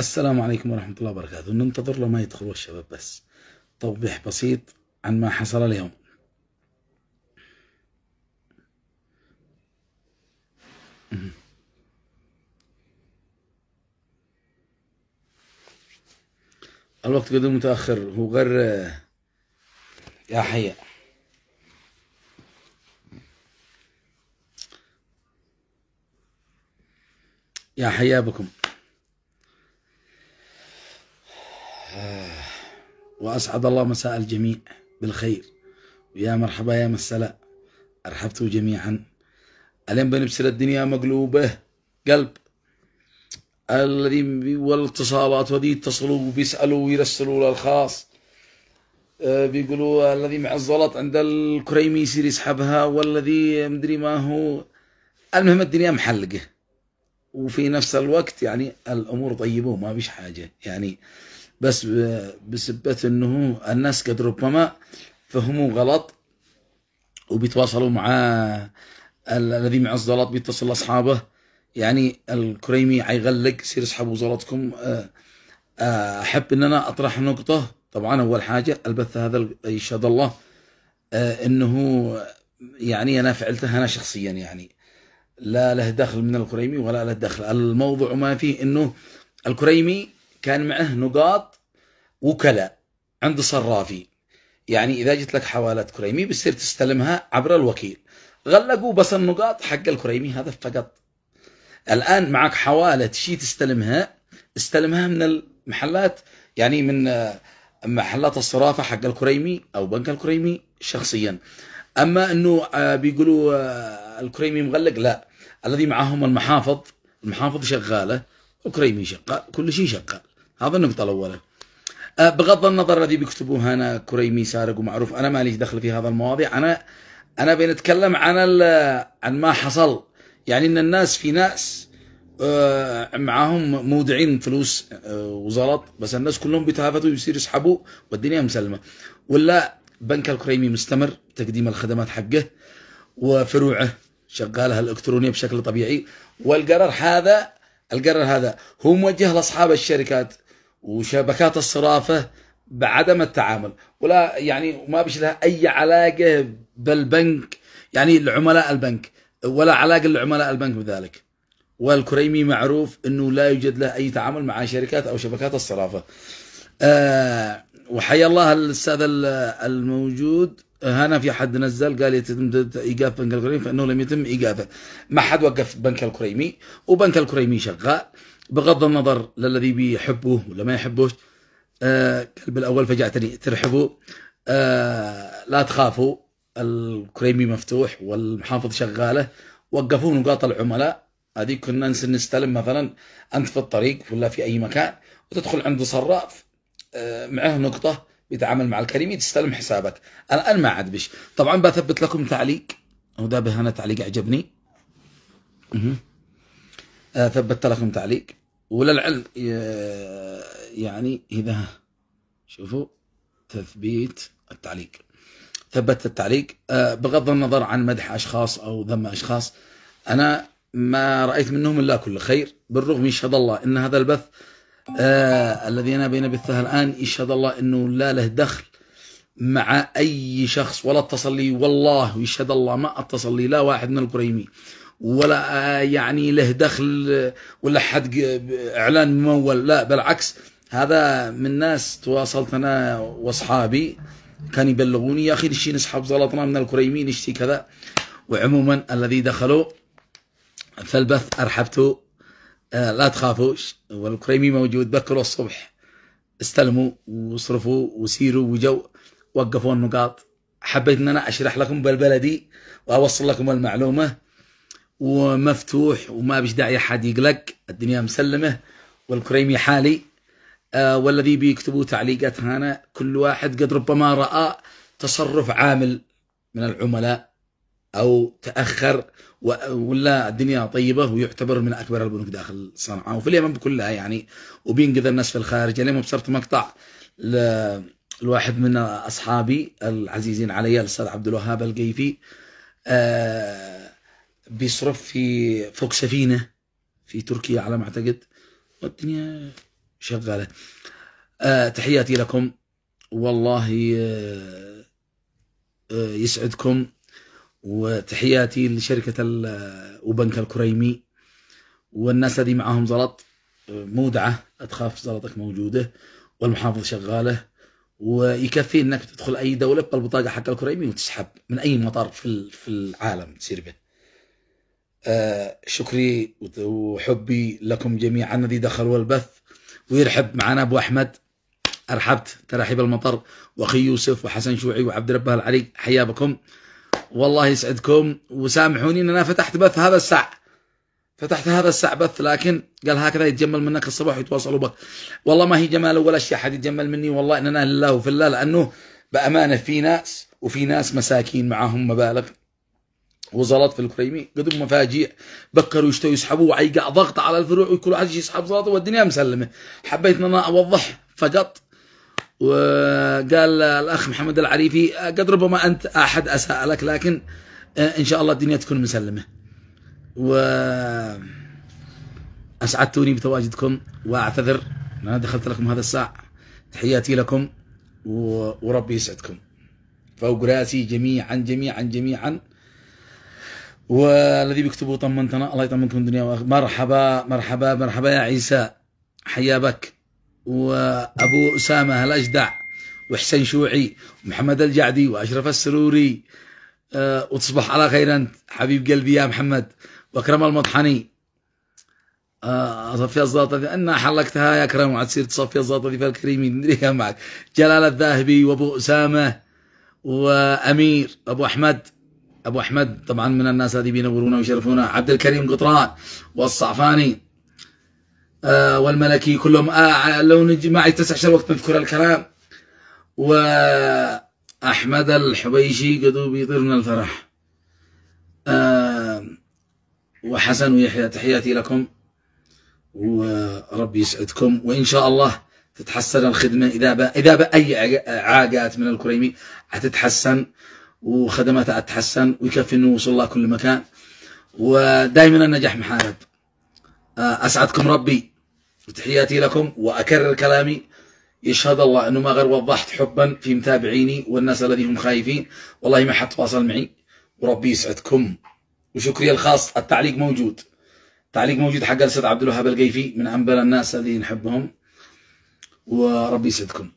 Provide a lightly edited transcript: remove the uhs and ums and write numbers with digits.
السلام عليكم ورحمة الله وبركاته. ننتظر لما يدخلوا الشباب بس توضيح بسيط عن ما حصل اليوم. الوقت قدم متأخر، هو غير يا حيا. يا حيا بكم، وأسعد الله مساء الجميع بالخير، ويا مرحبا يا مسلا، أرحبتوا جميعا. اليوم بنبصر الدنيا مقلوبة قلب. الذي والاتصالات وذي يتصلوا وبيسألوا ويرسلوا للخاص، بيقولوا الذي مع الزلط عند الكريمي يصير يسحبها، والذي مدري ما هو. المهم الدنيا محلقة، وفي نفس الوقت يعني الأمور طيبة وما بيش حاجة يعني، بس بسبة أنه الناس قد ربما فهموا غلط وبيتواصلوا مع الذي مع الزلط، بيتصل لأصحابه يعني الكريمي عيغلق يصير يسحبوا زلطكم. أحب أن أنا أطرح نقطة. طبعا أول حاجة البث هذا يشهد الله أنه يعني أنا فعلته أنا شخصيا، يعني لا له دخل من الكريمي ولا له دخل. الموضوع ما فيه أنه الكريمي كان معه نقاط وكلاء عند صرافي، يعني إذا جت لك حوالة كريمي بتصير تستلمها عبر الوكيل، غلقوا بس النقاط حق الكريمي هذا فقط. الآن معك حوالة شي تستلمها، استلمها من المحلات، يعني من محلات الصرافة حق الكريمي أو بنك الكريمي شخصيا. أما أنه بيقولوا الكريمي مغلق، لا، الذي معهم المحافظ شغالة، الكريمي شغال، كل شيء شغال. هذا النقطة الأولى. بغض النظر الذي بيكتبوه هنا كريمي سارق ومعروف، أنا ماليش دخل في هذا المواضيع. أنا بنتكلم عن ما حصل، يعني إن الناس، في ناس معاهم مودعين فلوس وزلط، بس الناس كلهم بيتهافتوا ويصير يسحبوا والدنيا مسلمة. ولا بنك الكريمي مستمر تقديم الخدمات حقه وفروعه شغالها الإلكترونية بشكل طبيعي. القرار هذا هو موجه لأصحاب الشركات وشبكات الصرافة بعدم التعامل، ولا يعني ما بيش لها أي علاقة بالبنك، يعني لعملاء البنك، ولا علاقة لعملاء البنك بذلك. والكريمي معروف أنه لا يوجد له أي تعامل مع شركات أو شبكات الصرافة. وحيا الله الأستاذ الموجود هنا. في حد نزل قال يتم إيقاف بنك الكريمي، فإنه لم يتم إيقافه. ما حد وقف بنك الكريمي، وبنك الكريمي شغال بغض النظر للذي بيحبوه ولا ما يحبوش. كلب الأول فجعتني، ترحبوا، لا تخافوا، الكريمي مفتوح والمحافظ شغالة. وقفوا نقاط العملاء هذه، كنا نستلم مثلا أنت في الطريق ولا في أي مكان وتدخل عند صراف معه نقطة بيتعامل مع الكريمي، تستلم حسابك. الآن ما عاد بش. طبعا بثبت لكم تعليق، وده بهنا تعليق عجبني. ثبت لكم تعليق، وللعلم يعني إذا شوفوا تثبيت التعليق، ثبت التعليق بغض النظر عن مدح أشخاص أو ذم أشخاص. أنا ما رأيت منهم إلا كل خير، بالرغم يشهد الله إن هذا البث الذي أنا بين بثها الآن يشهد الله إنه لا له دخل مع أي شخص، ولا اتصل لي، والله يشهد الله ما اتصل لي لا واحد من الكريمي، ولا يعني له دخل ولا حد إعلان ممول، لا بالعكس. هذا من ناس تواصلت أنا وأصحابي كان يبلغوني، يا أخي نشتي نسحب زلطنا من الكريمي، نشتي كذا. وعموما الذي دخلوا في البث أرحبتوا، لا تخافوش، والكريمي موجود بكرة الصبح. استلموا وصرفوا وسيروا وجو، وقفوا النقاط. حبيت ان انا اشرح لكم بالبلدي واوصل لكم المعلومة، ومفتوح وما بيش داعي احد يقلق، الدنيا مسلمة والكريمي حالي. والذي بيكتبوا تعليقات هنا كل واحد قد ربما رأى تصرف عامل من العملاء أو تأخر، ولا الدنيا طيبة، ويعتبر من أكبر البنوك داخل صنعاء وفي اليمن كلها يعني، وبينقذ الناس في الخارج. اليوم ابصرت مقطع الواحد من أصحابي العزيزين علي، الأستاذ عبد الوهاب القيفي، بيصرف في فوق سفينة في تركيا على ما أعتقد، والدنيا شغالة. تحياتي لكم، والله يسعدكم، وتحياتي لشركة وبنك الكريمي والناس الذي معاهم زلط، مودعة تخاف زلطك موجودة، والمحافظ شغالة، ويكفي انك تدخل اي دولة بالبطاقة حق الكريمي وتسحب من اي مطار في العالم تصير به. شكري وحبي لكم جميعا الذي دخلوا البث، ويرحب معنا ابو احمد، ارحبت ترحيب المطر، واخي يوسف وحسن شوعي وعبد ربه العلي، حيا بكم، والله يسعدكم. وسامحوني ان انا فتحت بث هذا الساعة بث، لكن قال هكذا يتجمل منك الصباح ويتواصلوا بك. والله ما هي جمال ولا شيء حد يتجمل مني، والله اننا لله وفي الله، لانه بامانه في ناس مساكين معاهم مبالغ وزلط في الكريمي قدم مفاجيع، بكروا يشتوا يسحبوا وعيقع ضغط على الفروع وكل واحد يسحب زلطه والدنيا مسلمه. حبيت ان انا اوضح فقط. وقال الاخ محمد العريفي قد ربما انت احد اساء لك، لكن ان شاء الله الدنيا تكون مسلمه. و اسعدتوني بتواجدكم، واعتذر ان انا دخلت لكم هذا الساعه. تحياتي لكم وربي يسعدكم فوق راسي جميعا جميعا جميعا. والذي بيكتبوا طمنتنا، الله يطمنكم الدنيا واخره. مرحبا مرحبا مرحبا يا عيسى، حيا بك. وابو اسامه الاجدع، وحسين شوعي، ومحمد الجعدي، واشرف السروري. وتصبح على خير انت حبيب قلبي يا محمد. واكرم المطحني. صفي الزلطه انا حلقتها يا اكرم، وعاد تصير تصفي الزلطه في الكريمي ندريها معك. جلال الذاهبي، وابو اسامه، وامير، ابو احمد طبعا من الناس هذه بينورونا ويشرفونا. عبد الكريم قطران، والصعفاني، والملكي، كلهم لو ما يتسعش الوقت نذكر الكلام. واحمد الحبيشي قدو بيطير من الفرح. وحسن ويحيى، تحياتي لكم، وربي يسعدكم، وان شاء الله تتحسن الخدمه. اذا باي عاقات من الكريمي حتتحسن، وخدماتها تتحسن، ويكفي انه وصل الله كل مكان، ودائما النجاح محارب. اسعدكم ربي، وتحياتي لكم. واكرر كلامي، يشهد الله انه ما غير وضحت حبا في متابعيني والناس الذين هم خايفين، والله ما حد تواصل معي، وربي يسعدكم. وشكري الخاص، التعليق موجود حق الاستاذ عبد الوهاب القيفي، من انبل الناس الذين نحبهم، وربي يسعدكم.